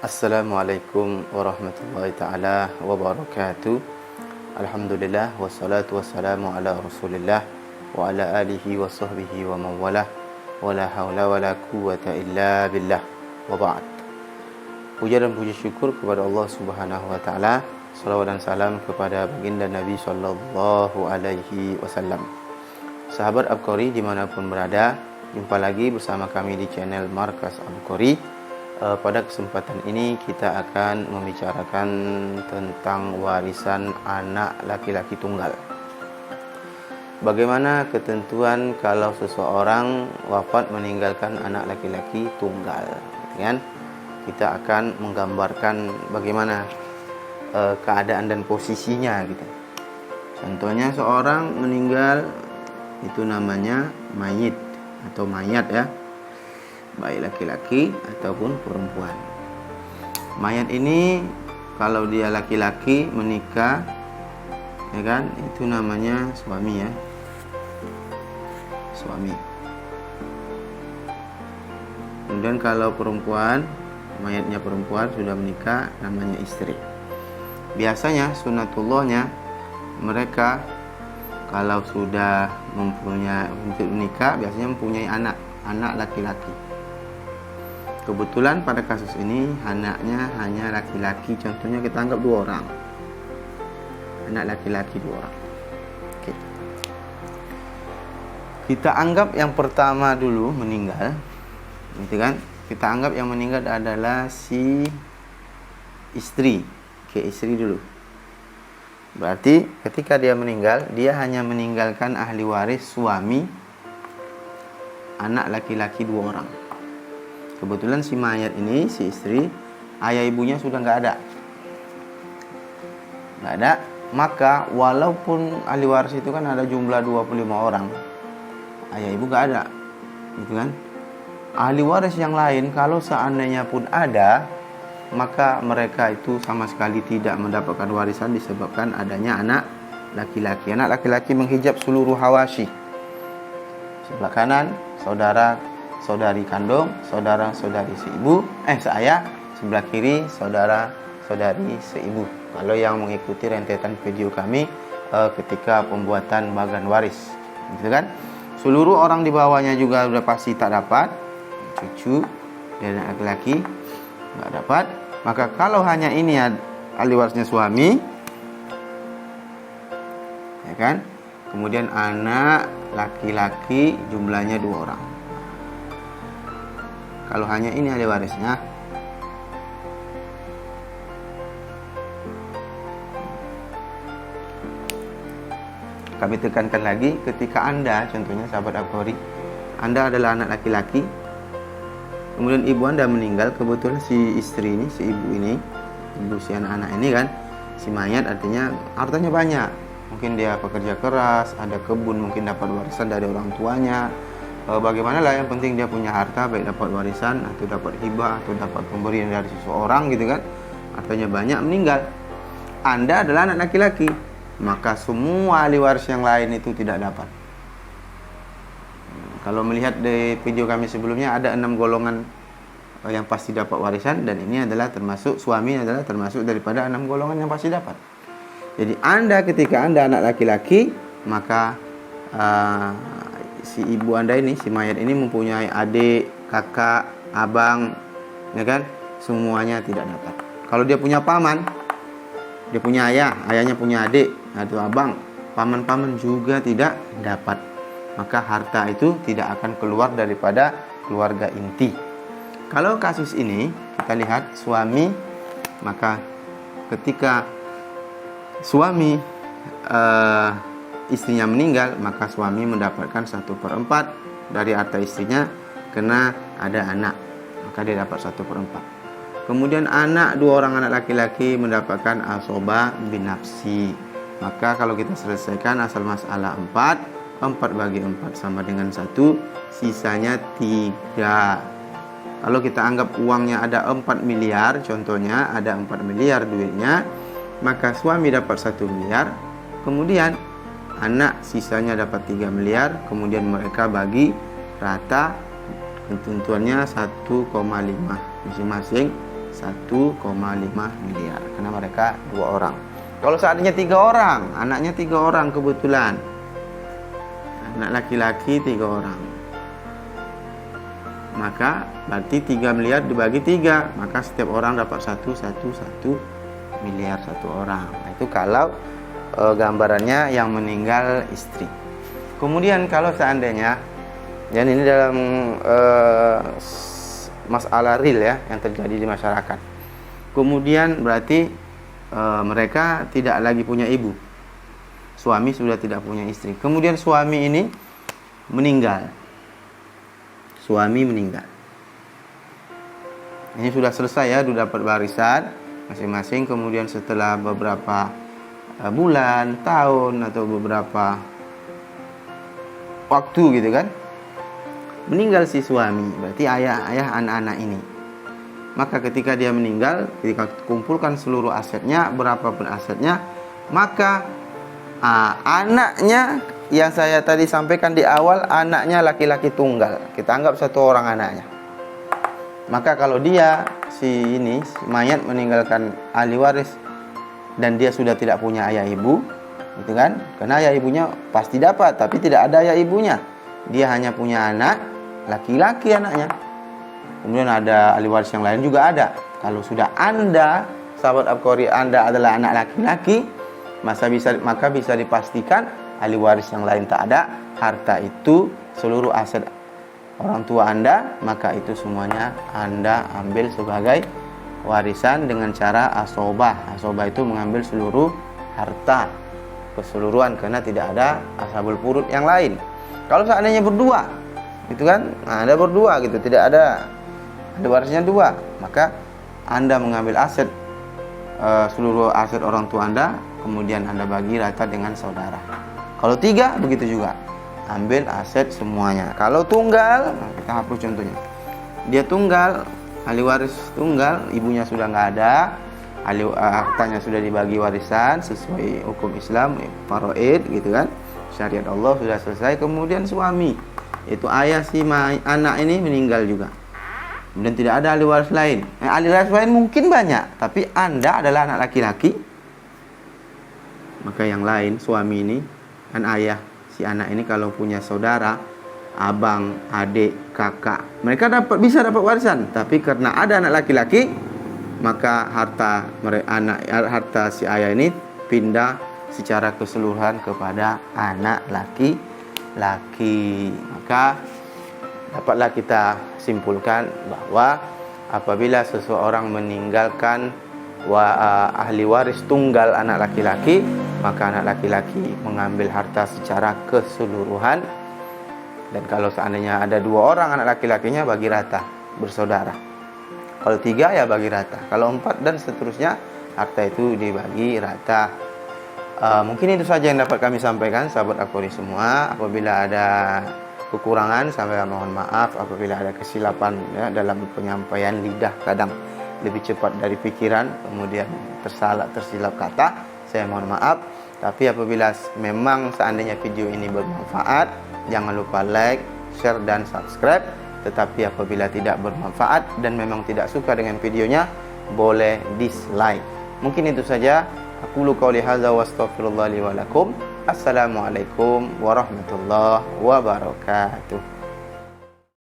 Assalamualaikum warahmatullahi ta'ala wabarakatuh. Alhamdulillah wassalatu wassalamu ala rasulillah wa ala alihi wa sahbihi wa mawalah wa la hawla wa la quwwata illa billah wa ba'd. Puja dan puji syukur kepada Allah subhanahu wa ta'ala. Salawat dan salam kepada baginda Nabi sallallahu alaihi wasallam. Sahabat Abqari dimanapun berada, jumpa lagi bersama kami di channel Markas Abqari. Pada kesempatan ini kita akan membicarakan tentang warisan anak laki-laki tunggal. Bagaimana ketentuan kalau seseorang wafat meninggalkan anak laki-laki tunggal, kan? Kita akan menggambarkan bagaimana keadaan dan posisinya gitu. Contohnya seorang meninggal, itu namanya mayit atau mayat ya, baik laki-laki ataupun perempuan. Mayat ini kalau dia laki-laki menikah, ya kan, itu namanya suami ya, suami. Kemudian kalau perempuan, mayatnya perempuan sudah menikah, namanya istri. Biasanya sunatullahnya mereka kalau sudah mempunyai untuk menikah biasanya mempunyai anak laki-laki. Kebetulan pada kasus ini anaknya hanya laki-laki, contohnya kita anggap 2 orang. Anak laki-laki 2 orang. Oke. Kita anggap yang pertama dulu meninggal, gitu kan? Kita anggap yang meninggal adalah si istri. Oke, istri dulu. Berarti ketika dia meninggal, dia hanya meninggalkan ahli waris suami, anak laki-laki 2 orang. Kebetulan si mayat ini, si istri, ayah ibunya sudah nggak ada, maka walaupun ahli waris itu kan ada jumlah 25 orang, ayah ibu nggak ada, gitu kan? Ahli waris yang lain kalau seandainya pun ada, maka mereka itu sama sekali tidak mendapatkan warisan disebabkan adanya anak laki-laki. Anak laki-laki menghijab seluruh hawashi. Sebelah kanan saudari kandung, saudara-saudari seibu, seayah. Sebelah kiri saudara-saudari seibu. Kalau yang mengikuti rentetan video kami ketika pembuatan bagan waris, gitu kan? Seluruh orang di bawahnya juga sudah pasti tak dapat, cucu dan laki-laki nggak dapat. Maka kalau hanya ini ahli warisnya suami, ya kan? Kemudian anak laki-laki jumlahnya 2 orang. Kalau hanya ini ahli warisnya, kami tekankan lagi, ketika Anda, contohnya sahabat Abqari, Anda adalah anak laki-laki, kemudian ibu Anda meninggal, kebetulan si istri ini, si ibu ini, ibu si anak-anak ini kan, si mayat artinya hartanya banyak. Mungkin dia pekerja keras, ada kebun, mungkin dapat warisan dari orang tuanya. Bagaimana lah, yang penting dia punya harta, baik dapat warisan atau dapat hibah atau dapat pemberian dari seseorang, gitu kan. Hartanya banyak, meninggal. Anda adalah anak laki-laki, maka semua ahli waris yang lain itu tidak dapat. Kalau melihat di video kami sebelumnya ada 6 golongan yang pasti dapat warisan, dan ini adalah termasuk, suami adalah termasuk daripada 6 golongan yang pasti dapat. Jadi ketika Anda anak laki-laki, maka si ibu Anda ini, si mayat ini mempunyai adik, kakak, abang, ya kan? Semuanya tidak dapat. Kalau dia punya paman, dia punya ayahnya punya adik atau abang, paman-paman juga tidak dapat. Maka harta itu tidak akan keluar daripada keluarga inti. Kalau kasus ini kita lihat suami, maka ketika suami istrinya meninggal, maka suami mendapatkan 1/4 dari harta istrinya, karena ada anak, maka dia dapat 1/4. Kemudian 2 orang anak laki-laki mendapatkan asobah bin nafsi. Maka kalau kita selesaikan asal masalah 4 bagi 4 sama dengan 1, sisanya 3. Kalau kita anggap uangnya ada 4 miliar, contohnya ada 4 miliar duitnya, maka suami dapat 1 miliar, kemudian anak sisanya dapat 3 miliar, kemudian mereka bagi rata, ketentuannya 1,5 masing-masing 1,5 miliar karena mereka 2 orang. Kalau seandainya 3 orang, anaknya 3 orang kebetulan, anak laki-laki 3 orang, maka berarti 3 miliar dibagi 3, maka setiap orang dapat 1 miliar 1 orang. Nah, itu kalau gambarannya yang meninggal istri. Kemudian kalau seandainya, dan ini dalam masalah real ya yang terjadi di masyarakat. Kemudian berarti mereka tidak lagi punya ibu. Suami sudah tidak punya istri. Kemudian suami ini meninggal. Suami meninggal. Ini sudah selesai ya, sudah dapat warisan masing-masing. Kemudian setelah beberapa bulan, tahun atau beberapa waktu gitu kan, meninggal si suami, berarti ayah anak-anak ini. Maka ketika dia meninggal, ketika kumpulkan seluruh asetnya, berapapun asetnya, maka anaknya yang saya tadi sampaikan di awal, anaknya laki-laki tunggal, kita anggap 1 orang anaknya. Maka kalau dia si mayat meninggalkan ahli waris dan dia sudah tidak punya ayah ibu, gitu kan? Karena ayah ibunya pasti dapat, tapi tidak ada ayah ibunya. Dia hanya punya anak laki-laki anaknya. Kemudian ada ahli waris yang lain juga ada. Kalau sudah Anda, sahabat Abqari, Anda adalah anak laki-laki, maka bisa dipastikan ahli waris yang lain tak ada. Harta itu, seluruh aset orang tua Anda, maka itu semuanya Anda ambil sebagai warisan dengan cara asobah. Asobah itu mengambil seluruh harta keseluruhan karena tidak ada ashabul furud yang lain. Kalau seandainya berdua, gitu kan? Nah, Anda berdua gitu, tidak ada warisnya 2, maka Anda mengambil aset seluruh aset orang tua Anda, kemudian Anda bagi rata dengan saudara. Kalau 3 begitu juga, ambil aset semuanya. Kalau tunggal, nah kita hapus contohnya. Dia tunggal, ahli waris tunggal, ibunya sudah nggak ada, hartanya sudah dibagi warisan sesuai hukum Islam, faraid gitu kan, syariat Allah sudah selesai. Kemudian suami, itu ayah si anak ini meninggal juga. Kemudian tidak ada ahli waris lain. Ahli waris lain mungkin banyak, tapi Anda adalah anak laki-laki. Maka yang lain, suami ini, kan ayah si anak ini kalau punya saudara, abang, adik, kakak, mereka bisa dapat warisan. Tapi karena ada anak laki-laki, maka harta si ayah ini pindah secara keseluruhan kepada anak laki-laki. Maka dapatlah kita simpulkan bahwa apabila seseorang meninggalkan ahli waris tunggal anak laki-laki, maka anak laki-laki mengambil harta secara keseluruhan. Dan kalau seandainya ada 2 orang anak laki-lakinya, bagi rata, bersaudara. Kalau 3 ya bagi rata. Kalau 4 dan seterusnya, harta itu dibagi rata. Mungkin itu saja yang dapat kami sampaikan, sahabat Abqari semua. Apabila ada kekurangan, saya mohon maaf. Apabila ada kesilapan ya, dalam penyampaian, lidah kadang lebih cepat dari pikiran, kemudian tersilap kata, saya mohon maaf. Tapi apabila memang seandainya video ini bermanfaat, jangan lupa like, share, dan subscribe. Tetapi apabila tidak bermanfaat dan memang tidak suka dengan videonya, boleh dislike. Mungkin itu saja. Aqulu qouli hadza wa astaghfirullah li wa lakum. Assalamualaikum warahmatullahi wabarakatuh.